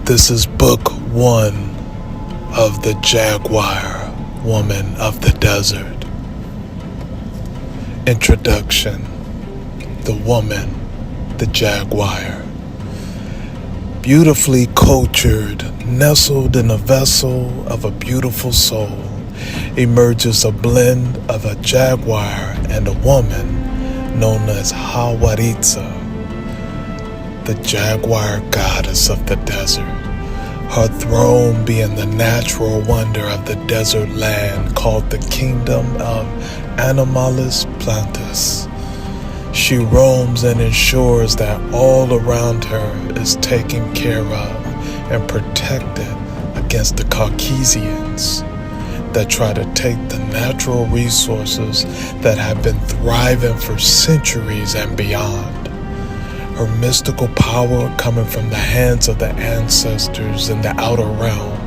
This is book one of the Jaguar, Woman of the Desert. Introduction. The woman, the Jaguar. Beautifully cultured, nestled in a vessel of a beautiful soul, emerges a blend of a jaguar and a woman known as Jaguaritza, the jaguar goddess of the desert. Her throne being the natural wonder of the desert land called the Kingdom of Animalis Plantis. She roams and ensures that all around her is taken care of and protected against the Caucasians that try to take the natural resources that have been thriving for centuries and beyond. Her mystical power coming from the hands of the ancestors in the outer realm,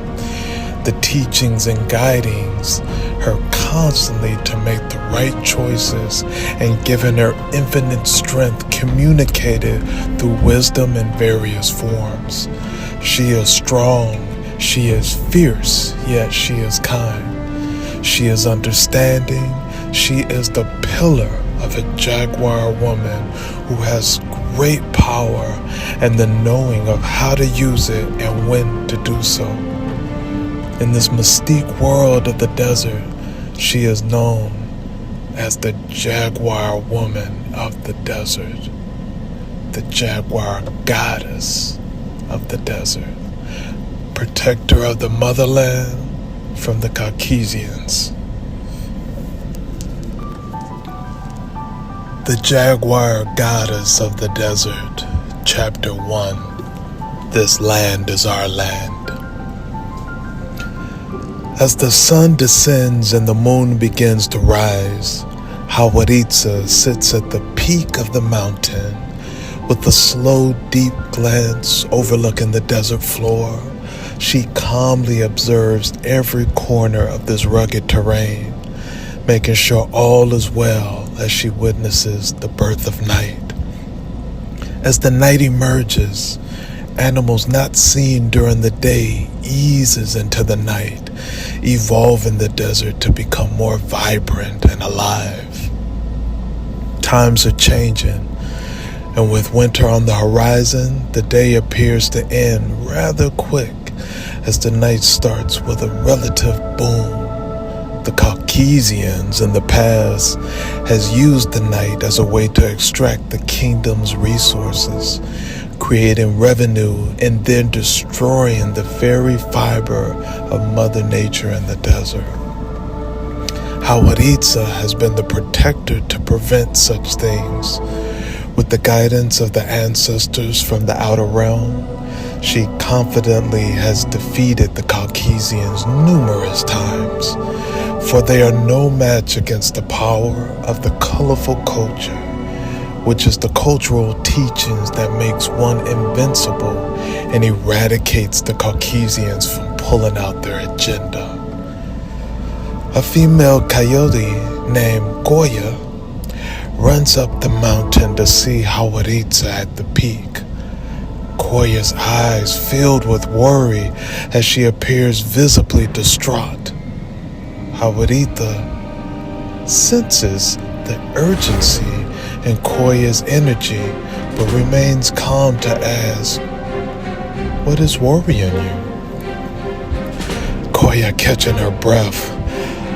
the teachings and guidings her constantly to make the right choices and giving her infinite strength communicated through wisdom in various forms. She is strong, she is fierce, yet she is kind. She is understanding, she is the pillar of a jaguar woman who has great power and the knowing of how to use it and when to do so. In this mystique world of the desert, she is known as the Jaguar Woman of the Desert, the Jaguar Goddess of the Desert, protector of the motherland from the Caucasians. The Jaguar Goddess of the Desert, Chapter 1. This land is our land. As the sun descends and the moon begins to rise, Jaguaritza sits at the peak of the mountain with a slow, deep glance overlooking the desert floor. She calmly observes every corner of this rugged terrain, making sure all is well as she witnesses the birth of night. As the night emerges, animals not seen during the day eases into the night, evolving the desert to become more vibrant and alive. Times are changing, and with winter on the horizon, the day appears to end rather quick as the night starts with a relative boom. The Caucasians in the past has used the night as a way to extract the kingdom's resources, creating revenue and then destroying the very fiber of Mother Nature in the desert. Jaguaritza has been the protector to prevent such things. With the guidance of the ancestors from the outer realm, she confidently has defeated the Caucasians numerous times, for they are no match against the power of the colorful culture, which is the cultural teachings that makes one invincible and eradicates the Caucasians from pulling out their agenda. A female coyote named Goya runs up the mountain to see Jaguaritza at the peak. Goya's eyes filled with worry as she appears visibly distraught. Jaguaritza senses the urgency in Koya's energy, but remains calm to ask, "What is worrying you?" Koya, catching her breath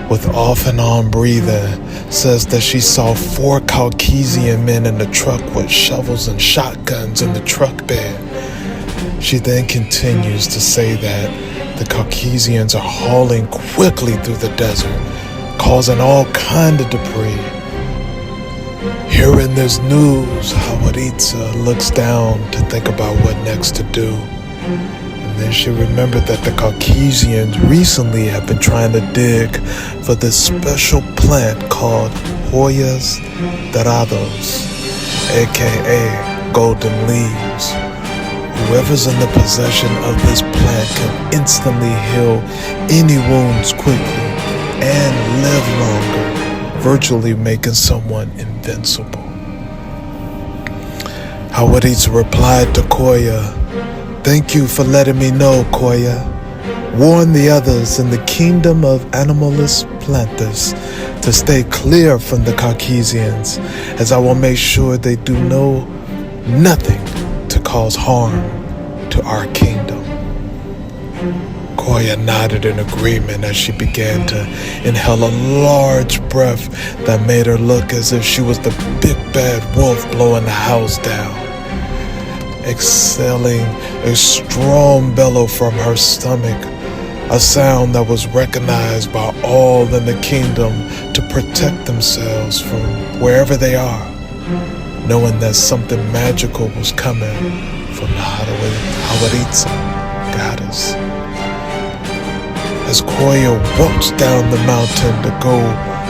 with off and on breathing, says that she saw 4 Caucasian men in the truck with shovels and shotguns in the truck bed. She then continues to say that the Caucasians are hauling quickly through the desert, causing all kind of debris. Hearing this news, Jaguaritza looks down to think about what next to do. And then she remembered that the Caucasians recently have been trying to dig for this special plant called Hoyas Dorados, aka golden leaves. Whoever's in the possession of this plant can instantly heal any wounds quickly and live longer, virtually making someone invincible. Jaguaritza replied to Koya Thank you for letting me know, Koya. Warn the others in the kingdom of animalist planters to stay clear from the Caucasians, as I will make sure they do nothing to cause harm to our kingdom. Koya nodded in agreement as she began to inhale a large breath that made her look as if she was the big bad wolf blowing the house down. Exhaling a strong bellow from her stomach, a sound that was recognized by all in the kingdom to protect themselves from wherever they are, knowing that something magical was coming from the Hawaritsa goddess. As Koya walks down the mountain to go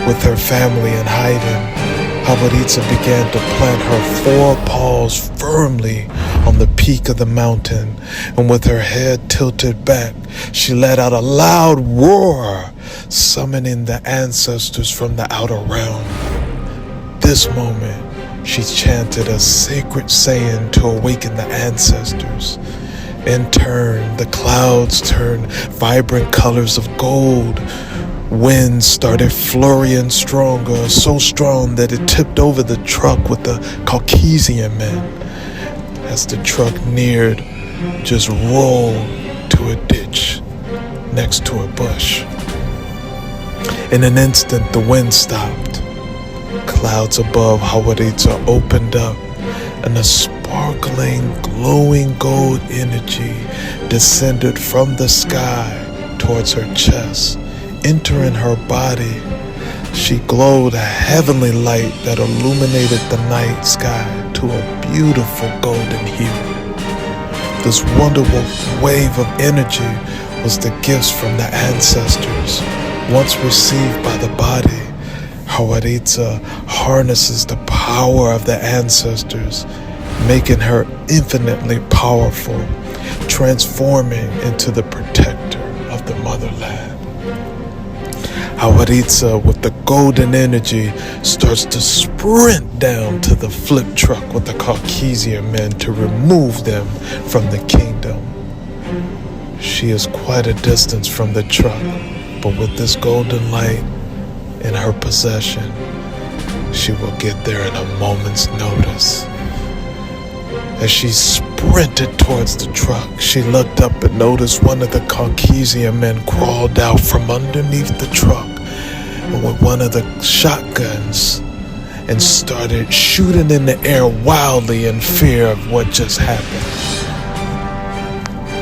with her family in hiding, Hawaritsa began to plant her 4 paws firmly on the peak of the mountain, and with her head tilted back, she let out a loud roar, summoning the ancestors from the outer realm. This moment, she chanted a sacred saying to awaken the ancestors. In turn, the clouds turned vibrant colors of gold. Wind started flurrying stronger, so strong that it tipped over the truck with the Caucasian men. As the truck neared, just rolled to a ditch next to a bush. In an instant, the wind stopped. Clouds above Hawaritsa opened up, and a sparkling, glowing gold energy descended from the sky towards her chest. Entering her body, she glowed a heavenly light that illuminated the night sky to a beautiful golden hue. This wonderful wave of energy was the gifts from the ancestors. Once received by the body, Hawaritsa harnesses the power of the ancestors, making her infinitely powerful, transforming into the protector of the motherland. Hawaritsa, with the golden energy, starts to sprint down to the flip truck with the Caucasian men to remove them from the kingdom. She is quite a distance from the truck, but with this golden light in her possession, she will get there in a moment's notice. As she sprinted towards the truck, she looked up and noticed one of the Caucasian men crawled out from underneath the truck with one of the shotguns and started shooting in the air wildly in fear of what just happened.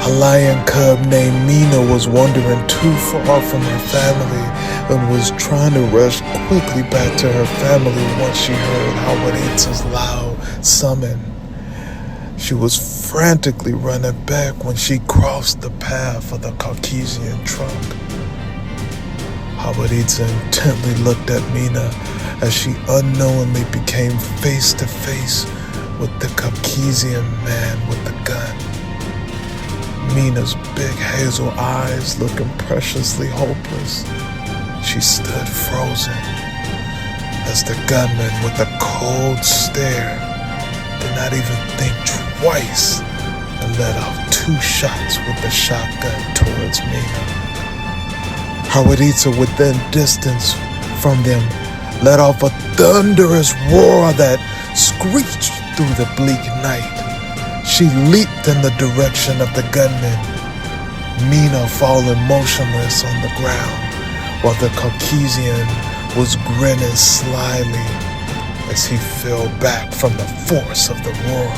A lion cub named Mina was wandering too far from her family and was trying to rush quickly back to her family once she heard Hawaritsa's loud summon. She was frantically running back when she crossed the path of the Caucasian truck. Hawaritsa intently looked at Mina as she unknowingly became face to face with the Caucasian man with the gun. Mina's big hazel eyes looking preciously hopeless. She stood frozen as the gunman with a cold stare did not even think twice and let off 2 shots with the shotgun towards Mina. Hawaritsa, within distance from them, let off a thunderous roar that screeched through the bleak night. She leaped in the direction of the gunman, Mina falling motionless on the ground, while the Caucasian was grinning slyly as he fell back from the force of the roar.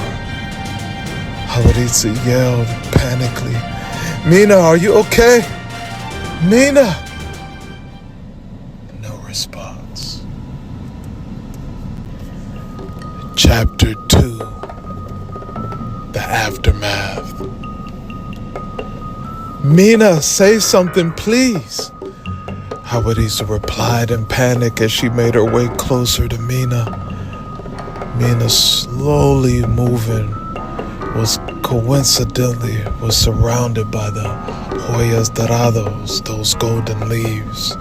Hawaritsa yelled panically, "Mina, are you okay? Mina!" No response. Chapter 2. The Aftermath. "Mina, say something, please." Hawaritsa replied in panic as she made her way closer to Mina. Mina, slowly moving, was surrounded by the Hoyas Dorados, those golden leaves,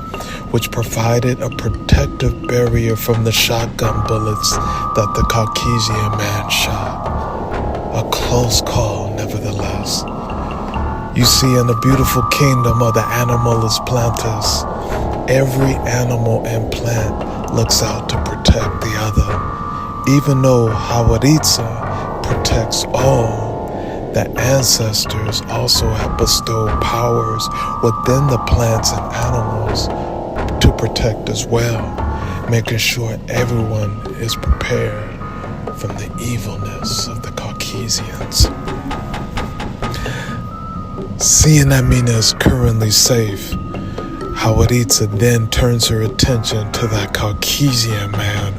which provided a protective barrier from the shotgun bullets that the Caucasian man shot. A close call, nevertheless. You see, in the beautiful kingdom of the animalist planters, every animal and plant looks out to protect the other. Even though Hawaritsa protects all, the ancestors also have bestowed powers within the plants and animals to protect as well, making sure everyone is prepared from the evilness of the Caucasians. Seeing that Mina is currently safe, Hawaritsa then turns her attention to that Caucasian man,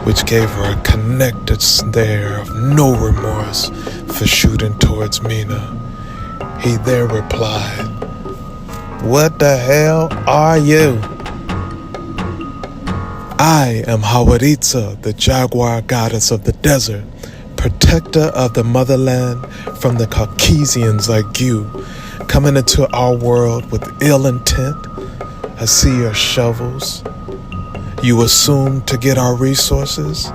which gave her a connected stare of no remorse for shooting towards Mina. He then replied, "What the hell are you?" "I am Hawaritsa, the Jaguar goddess of the desert, protector of the motherland from the Caucasians like you, coming into our world with ill intent. I see your shovels. You assume to get our resources,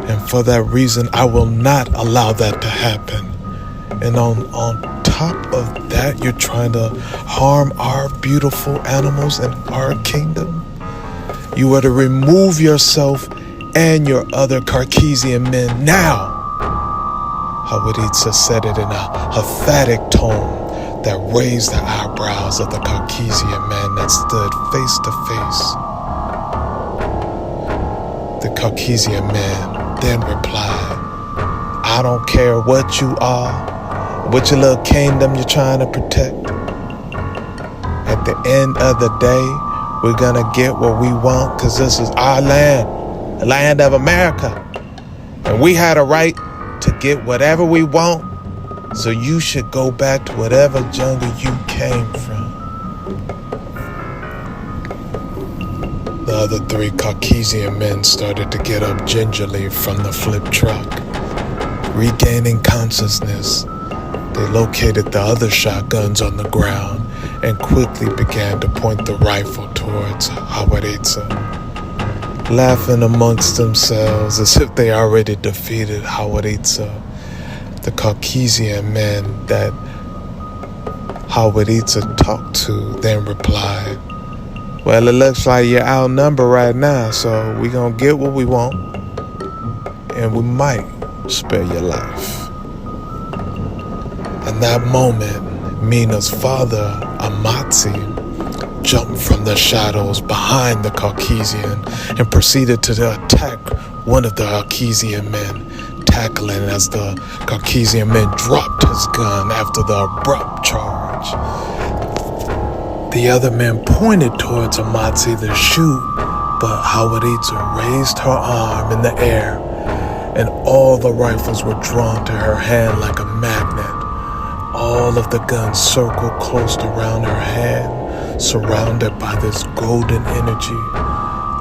and for that reason, I will not allow that to happen. And on top of that, you're trying to harm our beautiful animals in our kingdom. You are to remove yourself and your other Caucasian men now." Hawaritsa said it in a emphatic tone that raised the eyebrows of the Caucasian man that stood face to face. The Caucasian man then replied, "I don't care what you are, what your little kingdom you're trying to protect. At the end of the day, we're gonna get what we want because this is our land, the land of America. And we had a right to get whatever we want, so you should go back to whatever jungle you came from." The other three Caucasian men started to get up gingerly from the flip truck. Regaining consciousness, they located the other shotguns on the ground and quickly began to point the rifle towards Hawaritsa, laughing amongst themselves as if they already defeated Hawaritsa. The Caucasian man that Hawaritsa talked to then replied, "Well, it looks like you're outnumbered right now, so we're gonna get what we want, and we might spare your life." In that moment, Mina's father, Amatsi, jumped from the shadows behind the Caucasian and proceeded to attack one of the Caucasian men, tackling as the Caucasian man dropped his gun after the abrupt charge. The other man pointed towards Amatsi to shoot, but Hawaritsa raised her arm in the air, and all the rifles were drawn to her hand like a magnet. All of the guns circled close around her hand, surrounded by this golden energy.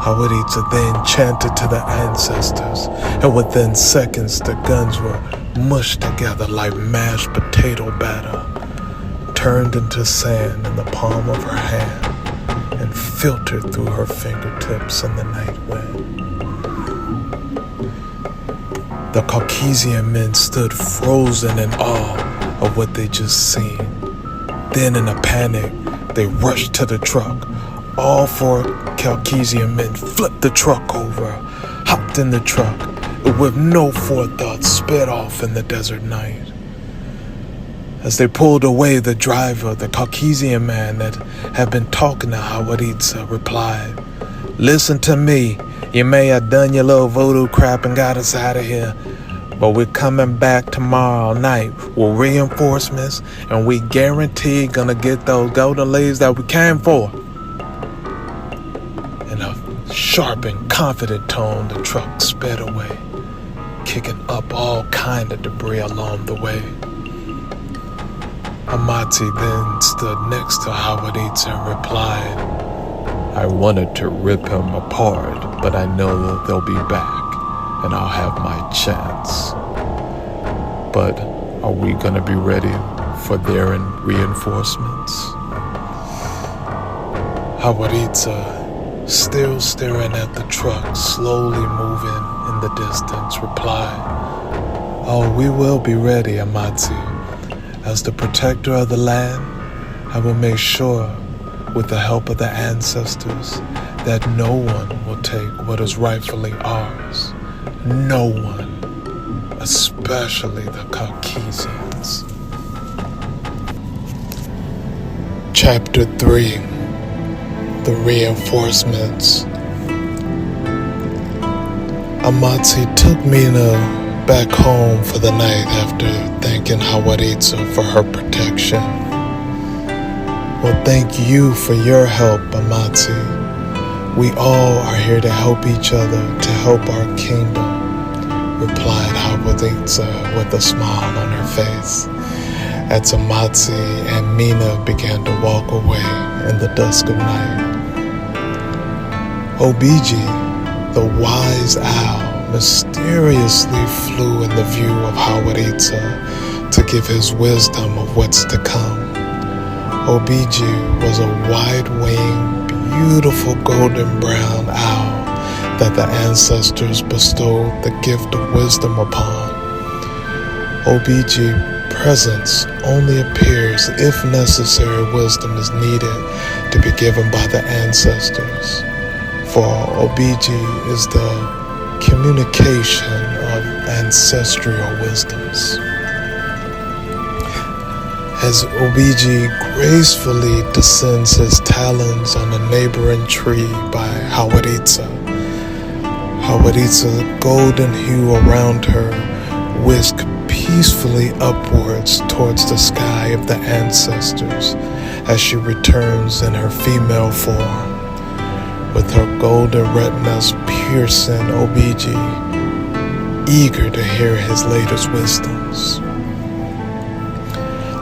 Hawaritsa then chanted to the ancestors, and within seconds the guns were mushed together like mashed potato batter, turned into sand in the palm of her hand, and filtered through her fingertips in the night wind. The Caucasian men stood frozen in awe of what they just seen. Then in a panic, they rushed to the truck. All four Caucasian men flipped the truck over, hopped in the truck, and with no forethought sped off in the desert night. As they pulled away, the driver, the Caucasian man that had been talking to Hawaritsa, replied, "Listen to me. You may have done your little voodoo crap and got us out of here, but we're coming back tomorrow night with reinforcements, and we guarantee gonna get those golden leaves that we came for." In a sharp and confident tone, the truck sped away, kicking up all kind of debris along the way. Amati then stood next to Hawaritsa and replied, "I wanted to rip him apart, but I know that they'll be back, and I'll have my chance. But are we gonna be ready for their reinforcements?" Hawaritsa, still staring at the truck slowly moving in the distance, replied, Oh, we will be ready, Amati. As the protector of the land, I will make sure, with the help of the ancestors, that no one will take what is rightfully ours. No one, especially the Caucasians. Chapter 3. The Reinforcements. Amati took Mina back home for the night after thanking Hawaritsa for her protection. Well, thank you for your help, Amati. We all are here to help each other, to help our kingdom, replied Hawaritsa with a smile on her face, as Amati and Mina began to walk away in the dusk of night. Obiji, the wise owl, mysteriously flew in the view of Hawaritsa to give his wisdom of what's to come. Obiji was a wide-winged, beautiful golden brown owl that the ancestors bestowed the gift of wisdom upon. Obiji's presence only appears if necessary wisdom is needed to be given by the ancestors, for Obiji is the communication of ancestral wisdoms. As Obiji gracefully descends his talons on a neighboring tree by Hawaritsa, Hawaritsa's golden hue around her whisk peacefully upwards towards the sky of the ancestors as she returns in her female form, with her golden retinas piercing Obiji, eager to hear his latest wisdoms.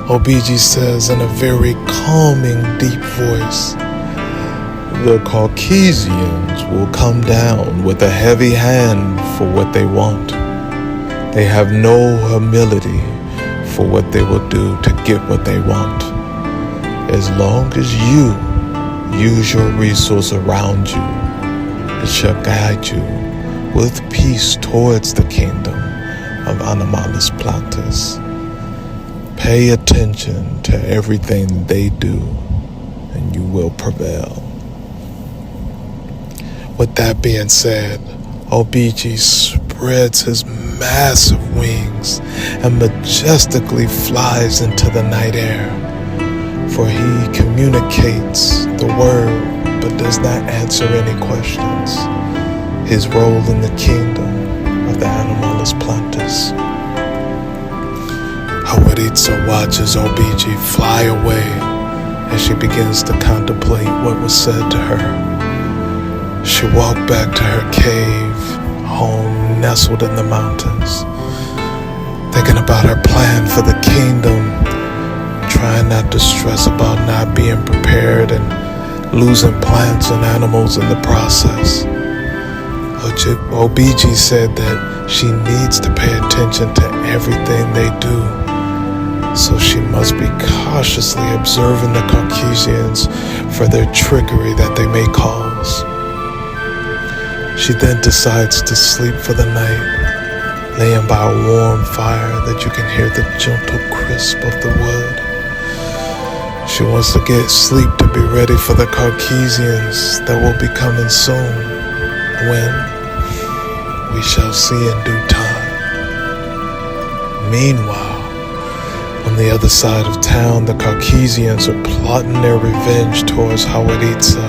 Obiji says in a very calming, deep voice, "The Caucasians will come down with a heavy hand for what they want. They have no humility for what they will do to get what they want. As long as you use your resource around you, it shall guide you with peace towards the kingdom of Animalis Plantis. Pay attention to everything they do, and you will prevail." With that being said, Obiji spreads his massive wings and majestically flies into the night air, for he communicates the word but does not answer any questions. His role in the kingdom of the Animalis Plantis. Hawaritsa watches Obiji fly away as she begins to contemplate what was said to her. She walked back to her cave, home nestled in the mountains, thinking about her plan for the kingdom, trying not to stress about not being prepared and losing plants and animals in the process. Obiji said that she needs to pay attention to everything they do, so she must be cautiously observing the Caucasians for their trickery that they may cause. She then decides to sleep for the night, laying by a warm fire that you can hear the gentle crisp of the wood. She wants to get sleep to be ready for the Caucasians that will be coming soon, when we shall see in due time. Meanwhile, on the other side of town, the Caucasians are plotting their revenge towards Hawaritsa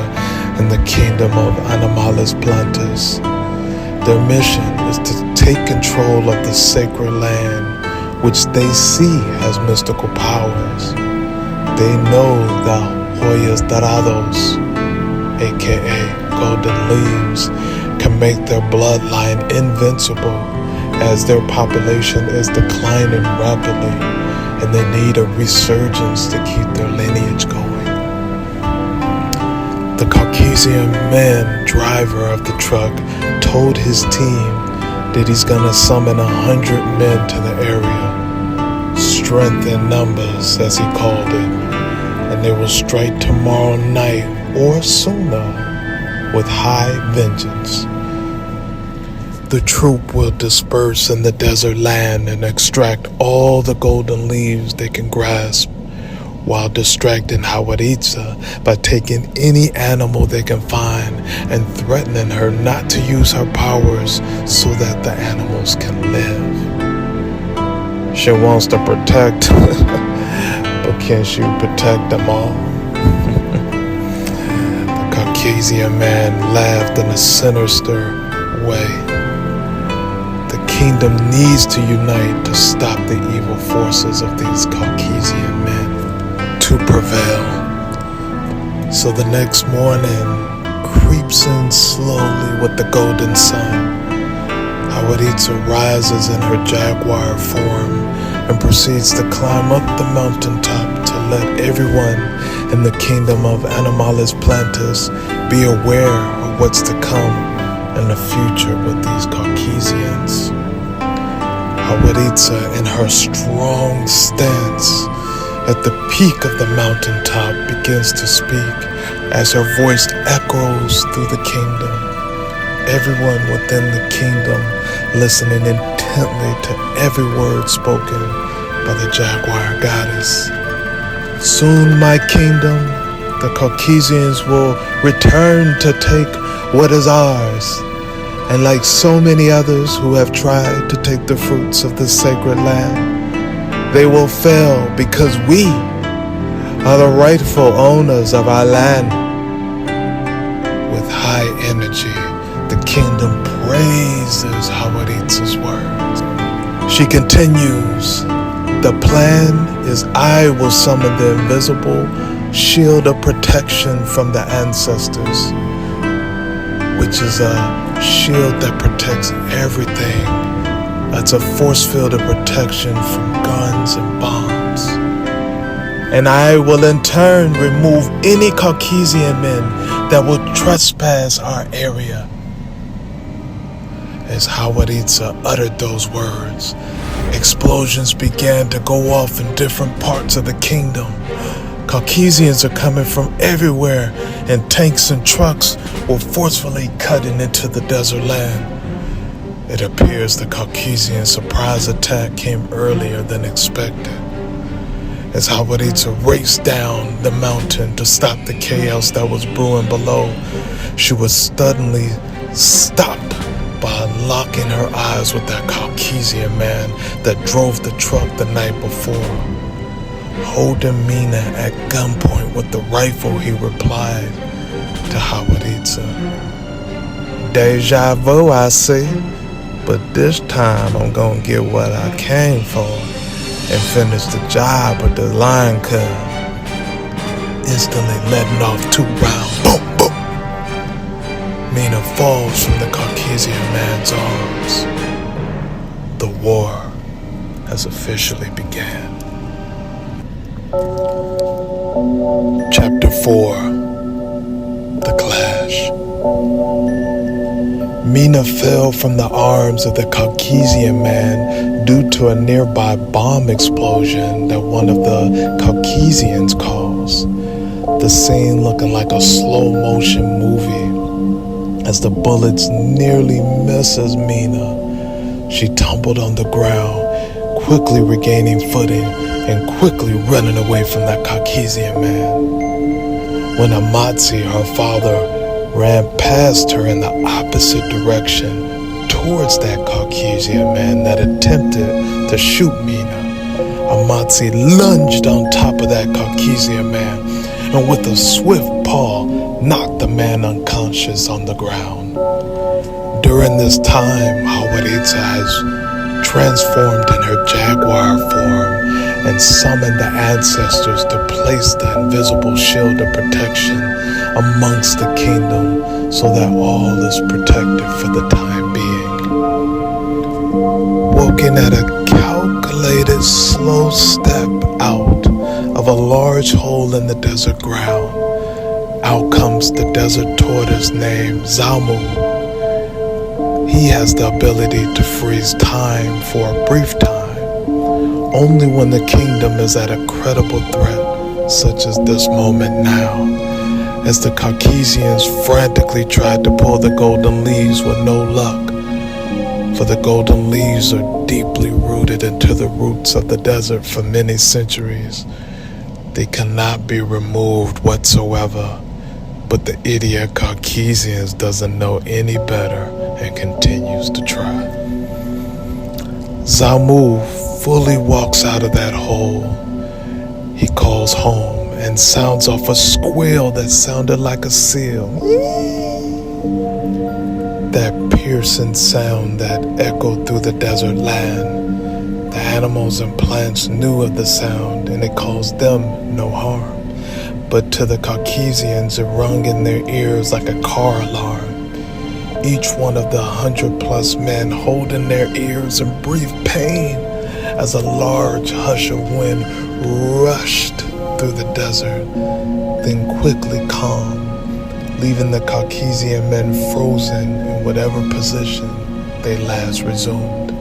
in the kingdom of Animalis Plantis. Their mission is to take control of the sacred land, which they see as mystical powers. They know the Hoyas Dorados, aka Golden Leaves, can make their bloodline invincible, as their population is declining rapidly and they need a resurgence to keep their lineage going. The Caucasian man driver of the truck told his team that he's gonna summon 100 men to the area, strength in numbers as he called it, and they will strike tomorrow night or sooner with high vengeance. The troop will disperse in the desert land and extract all the golden leaves they can grasp, while distracting Hawaritsa by taking any animal they can find and threatening her not to use her powers so that the animals can live. She wants to protect, but can she protect them all? The Caucasian man laughed in a sinister way. The kingdom needs to unite to stop the evil forces of these Caucasian men to prevail. So the next morning creeps in slowly with the golden sun. Hawaritsa rises in her jaguar form and proceeds to climb up the mountaintop to let everyone in the kingdom of Animalis Plantis be aware of what's to come in the future with these Caucasians. Hawaritsa, in her strong stance at the peak of the mountaintop, begins to speak as her voice echoes through the kingdom. Everyone within the kingdom listening intently to every word spoken by the Jaguar goddess. Soon, my kingdom, the Caucasians will return to take what is ours. And like so many others who have tried to take the fruits of this sacred land, they will fail because we are the rightful owners of our land. With high energy, the kingdom praises Hawaritsa's words. She continues, the plan is I will summon the invisible shield of protection from the ancestors, which is a shield that protects everything. It's a force field of protection from guns and bombs. And I will in turn remove any Caucasian men that will trespass our area. As Hawaritsa uttered those words, explosions began to go off in different parts of the kingdom. Caucasians are coming from everywhere, and tanks and trucks were forcefully cutting into the desert land. It appears the Caucasian surprise attack came earlier than expected. As Hawaritsa raced down the mountain to stop the chaos that was brewing below, she was suddenly stopped by unlocking her eyes with that Caucasian man that drove the truck the night before. Holding Mina at gunpoint with the rifle, he replied to Hawaritsa, "Deja vu, I see, but this time I'm gonna get what I came for and finish the job with the lion cub." Instantly letting off 2 rounds. Boom, boom. Mina falls from the Caucasian man's arms. The war has officially begun. Chapter 4. The Clash. Mina fell from the arms of the Caucasian man due to a nearby bomb explosion that one of the Caucasians caused. The scene looking like a slow-motion movie. As the bullets nearly misses Mina, she tumbled on the ground, quickly regaining footing and quickly running away from that Caucasian man. When Amatsi, her father, ran past her in the opposite direction towards that Caucasian man that attempted to shoot Mina, Amatsi lunged on top of that Caucasian man and with a swift paw knocked the man unconscious on the ground. During this time, Hawaritsa has transformed in her jaguar form and summoned the ancestors to place the invisible shield of protection amongst the kingdom so that all is protected for the time being. Walking at a calculated slow step out of a large hole in the desert ground, out comes the desert tortoise named Zamu. He has the ability to freeze time for a brief time, only when the kingdom is at a credible threat, such as this moment now, as the Caucasians frantically tried to pull the golden leaves with no luck. for the golden leaves are deeply rooted into the roots of the desert for many centuries. They cannot be removed whatsoever, but the idiot Caucasian doesn't know any better and continues to try. Zamu fully walks out of that hole. He calls home and sounds off a squeal that sounded like a seal. That piercing sound that echoed through the desert land. The animals and plants knew of the sound, and it caused them no harm. But to the Caucasians, it rung in their ears like a car alarm. Each one of the 100+ men holding their ears and breathed pain as a large hush of wind rushed through the desert, then quickly calmed, leaving the Caucasian men frozen in whatever position they last resumed.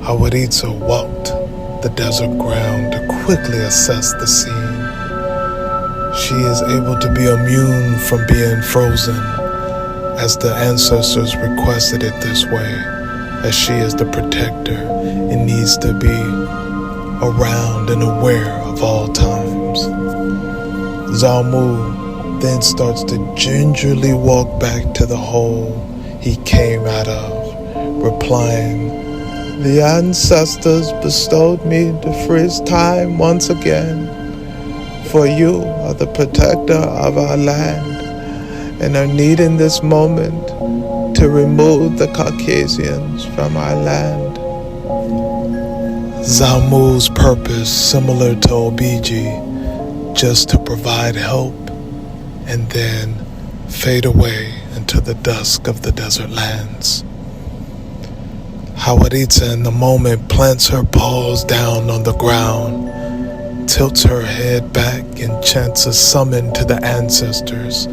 Hawaritza walked the desert ground to quickly assess the scene. She is able to be immune from being frozen, as the ancestors requested it this way, as she is the protector and needs to be around and aware of all times. Zamu then starts to gingerly walk back to the hole he came out of, replying, "The ancestors bestowed me to freeze time once again, for you are the protector of our land and are needing this moment to remove the Caucasians from our land." Zamu's purpose, similar to Obiji, just to provide help and then fade away into the dusk of the desert lands. Hawaritza in the moment plants her paws down on the ground, tilts her head back and chants a summon to the ancestors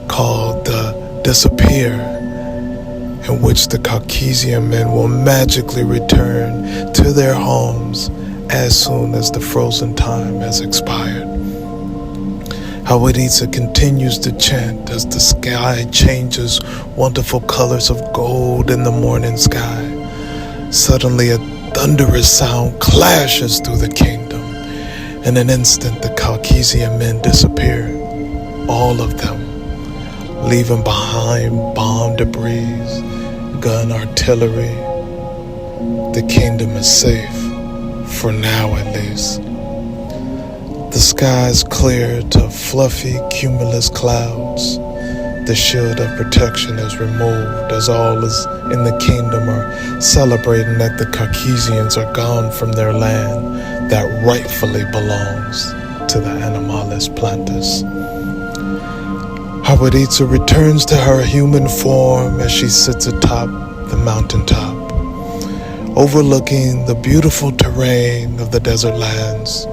called the Disappear, in which the Caucasian men will magically return to their homes as soon as the frozen time has expired. Hawaritza continues to chant as the sky changes wonderful colors of gold in the morning sky. Suddenly a thunderous sound clashes through the kingdom. In an instant, the Caucasian men disappear, all of them, leaving behind bomb debris, gun artillery. The kingdom is safe, for now at least. The sky is cleared to fluffy cumulus clouds. The shield of protection is removed as all is in the kingdom are celebrating that the Caucasians are gone from their land that rightfully belongs to the Animalis Plantis. Hawaritza returns to her human form as she sits atop the mountaintop, overlooking the beautiful terrain of the desert lands.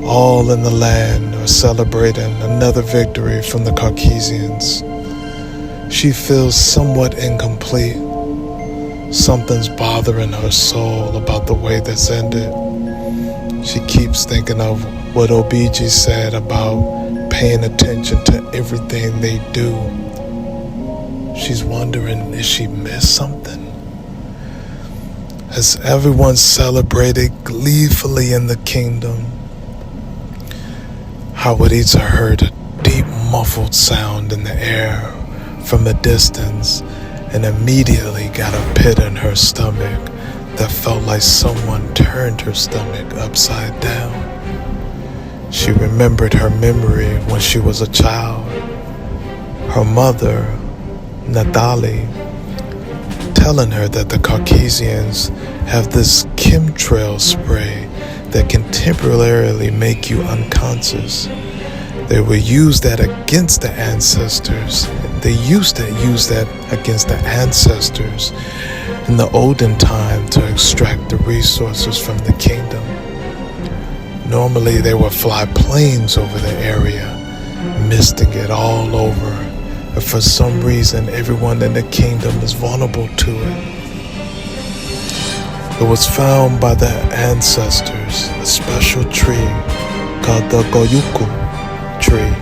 All in the land are celebrating another victory from the Caucasians. She feels somewhat incomplete. Something's bothering her soul about the way this ended. She keeps thinking of what Obiji said about paying attention to everything they do. She's wondering, if she missed something? As everyone celebrated gleefully in the kingdom, Hawaritza heard a deep muffled sound in the air from a distance and immediately got a pit in her stomach that felt like someone turned her stomach upside down. She remembered her memory when she was a child. Her mother, Natali, telling her that the Caucasians have this chemtrail spray that can temporarily make you unconscious. They will use that against the ancestors. They used to use that against the ancestors in the olden time to extract the resources from the kingdom. Normally they would fly planes over the area, misting it all over, and for some reason everyone in the kingdom is vulnerable to it. It was found by the ancestors, a special tree called the Goyuku tree,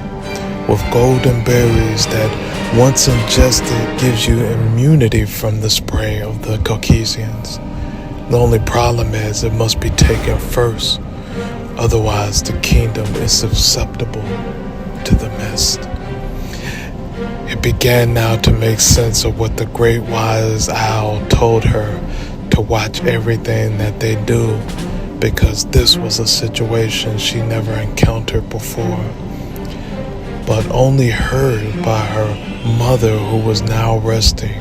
with golden berries that once ingested, gives you immunity from the spray of the Caucasians. The only problem is it must be taken first, otherwise the kingdom is susceptible to the mist. It began now to make sense of what the great wise owl told her, to watch everything that they do, because this was a situation she never encountered before, but only heard by her mother, who was now resting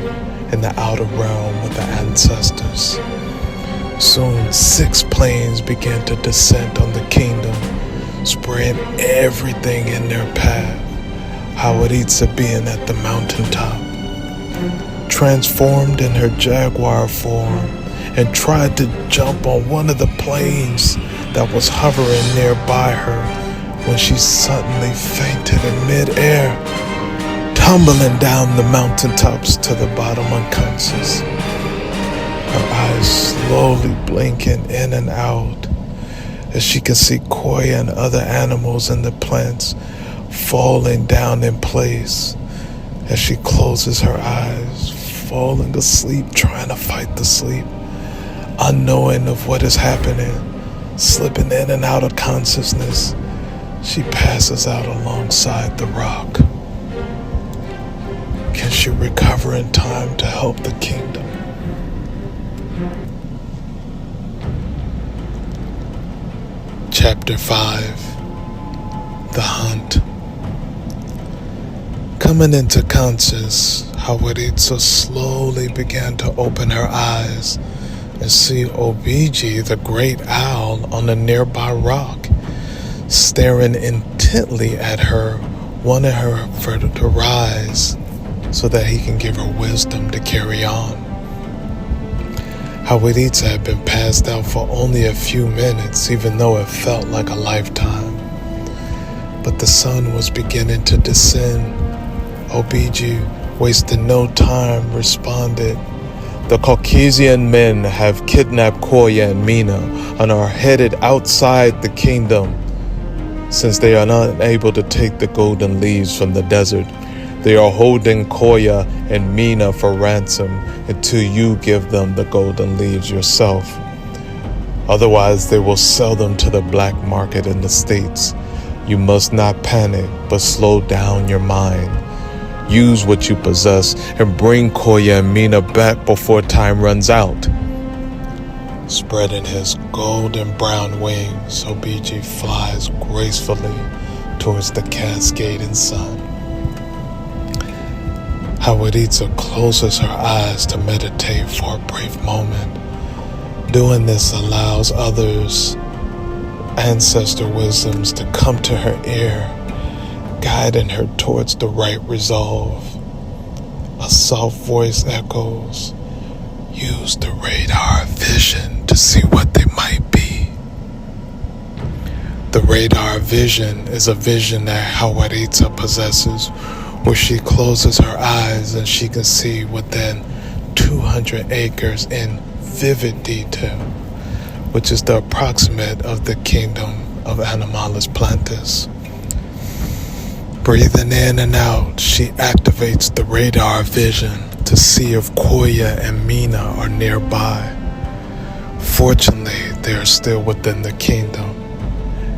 in the outer realm with the ancestors. Soon 6 planes began to descend on the kingdom, spraying everything in their path. Hawaritsa being at the mountaintop, transformed in her jaguar form, and tried to jump on one of the planes that was hovering nearby her when she suddenly fainted in midair, tumbling down the mountaintops to the bottom unconscious. Her eyes slowly blinking in and out as she can see Koya and other animals and the plants falling down in place as she closes her eyes, falling asleep, trying to fight the sleep, unknowing of what is happening, slipping in and out of consciousness. She passes out alongside the rock. Can she recover in time to help the kingdom? Chapter 5. The Hunt. Coming into conscious, Hawaritsa slowly began to open her eyes and see Obiji, the great owl, on a nearby rock, staring intently at her, wanting her to rise so that he can give her wisdom to carry on. Hawaritsa had been passed out for only a few minutes, even though it felt like a lifetime. But the sun was beginning to descend. Obiji, wasting no time, responded, "The Caucasian men have kidnapped Koya and Mina and are headed outside the kingdom. Since they are not able to take the golden leaves from the desert, they are holding Koya and Mina for ransom until you give them the golden leaves yourself. Otherwise, they will sell them to the black market in the States. You must not panic, but slow down your mind. Use what you possess and bring Koya and Mina back before time runs out." Spreading his golden brown wings, Obiji flies gracefully towards the cascading sun. Hawaritsa closes her eyes to meditate for a brief moment. Doing this allows others' ancestor wisdoms to come to her ear, guiding her towards the right resolve. A soft voice echoes, "Use the radar vision to see what they might be." The radar vision is a vision that Hawaritsa possesses, where she closes her eyes and she can see within 200 acres in vivid detail, which is the approximate of the kingdom of Animalis Plantis. Breathing in and out, she activates the radar vision to see if Koya and Mina are nearby. Fortunately, they are still within the kingdom.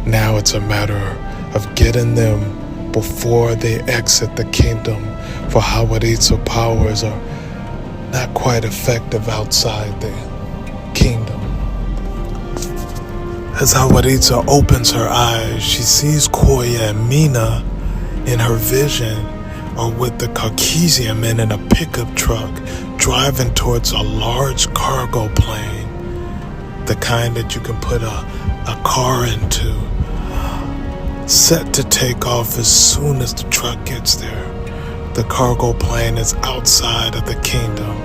Now it's a matter of getting them before they exit the kingdom, for Hawaritsa powers are not quite effective outside the kingdom. As Hawaritsa opens her eyes, she sees Koya and Mina in her vision are with the Caucasian men in a pickup truck driving towards a large cargo plane, the kind that you can put a car into, set to take off as soon as the truck gets there. The cargo plane is outside of the kingdom,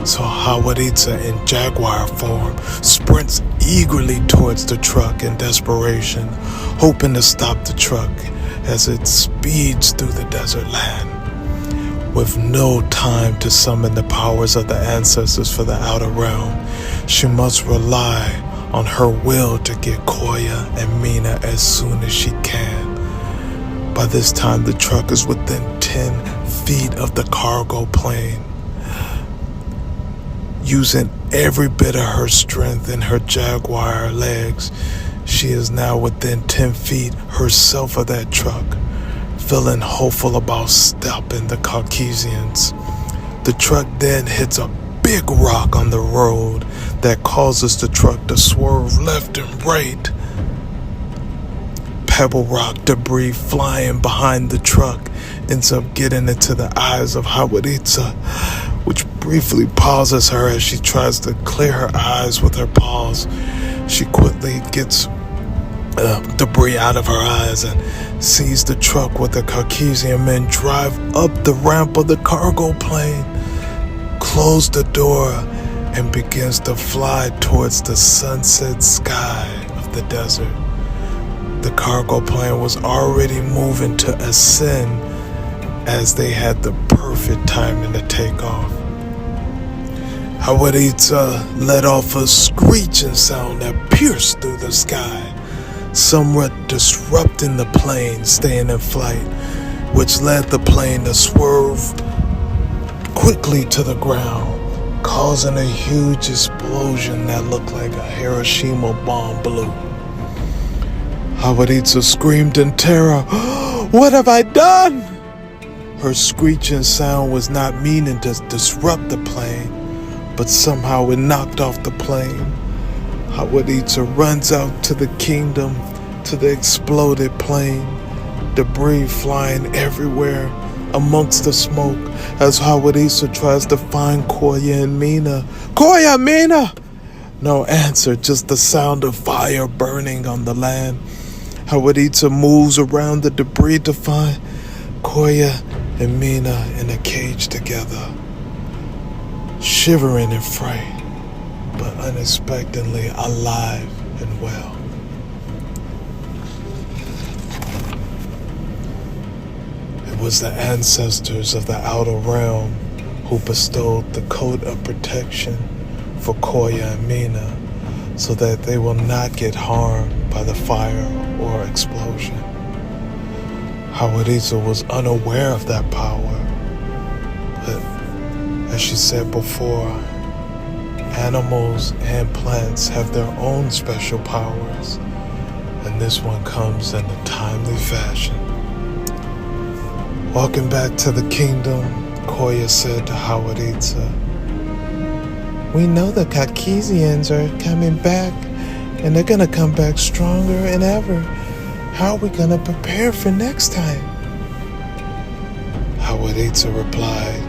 so Hawaritsa in Jaguar form sprints eagerly towards the truck in desperation, hoping to stop the truck as it speeds through the desert land. With no time to summon the powers of the ancestors for the outer realm, she must rely on her will to get Koya and Mina as soon as she can. By this time, the truck is within 10 feet of the cargo plane. Using every bit of her strength in her Jaguar legs, she is now within 10 feet herself of that truck, feeling hopeful about stopping the Caucasians. The truck then hits a big rock on the road that causes the truck to swerve left and right. Pebble rock debris flying behind the truck ends up getting into the eyes of Hawaritsa, which briefly pauses her as she tries to clear her eyes with her paws. She quickly gets debris out of her eyes and sees the truck with the Caucasian men drive up the ramp of the cargo plane, close the door, and begins to fly towards the sunset sky of the desert. The cargo plane was already moving to ascend as they had the perfect timing to take off. Hawaritsa let off a screeching sound that pierced through the sky, somewhat disrupting the plane staying in flight, which led the plane to swerve quickly to the ground, causing a huge explosion that looked like a Hiroshima bomb blew. Hawaritsa screamed in terror, "What have I done?" Her screeching sound was not meaning to disrupt the plane, but somehow it knocked off the plane. Hawaritsa runs out to the kingdom, to the exploded plane, debris flying everywhere amongst the smoke as Hawaritsa tries to find Koya and Mina. "Koya, Mina!" No answer, just the sound of fire burning on the land. Hawaritsa moves around the debris to find Koya and Mina in a cage together, shivering in fright, but unexpectedly alive and well. It was the ancestors of the outer realm who bestowed the coat of protection for Koya and Mina so that they will not get harmed by the fire or explosion. Hawaritsa was unaware of that power, but as she said before, animals and plants have their own special powers, and this one comes in a timely fashion. Walking back to the kingdom, Koya said to Hawaritsa, "We know the Caucasians are coming back, and they're gonna come back stronger than ever. How are we gonna prepare for next time?" Hawaritsa replied,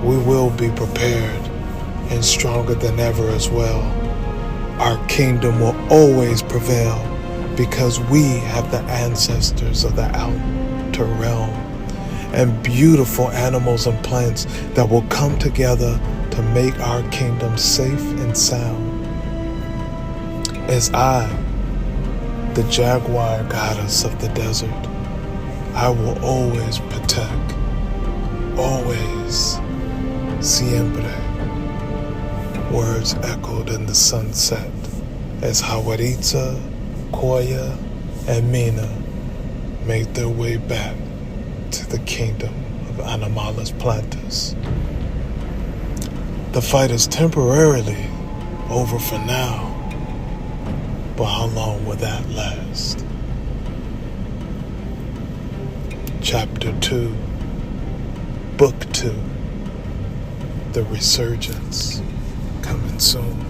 "We will be prepared and stronger than ever as well. Our kingdom will always prevail because we have the ancestors of the outer realm and beautiful animals and plants that will come together to make our kingdom safe and sound. As I, the Jaguar goddess of the desert, I will always protect, always, siempre." Words echoed in the sunset as Hawaritsa, Koya, and Mina made their way back to the kingdom of Animalis Plantis. The fight is temporarily over for now, but how long will that last? Chapter 2, Book 2, The Resurgence, coming soon.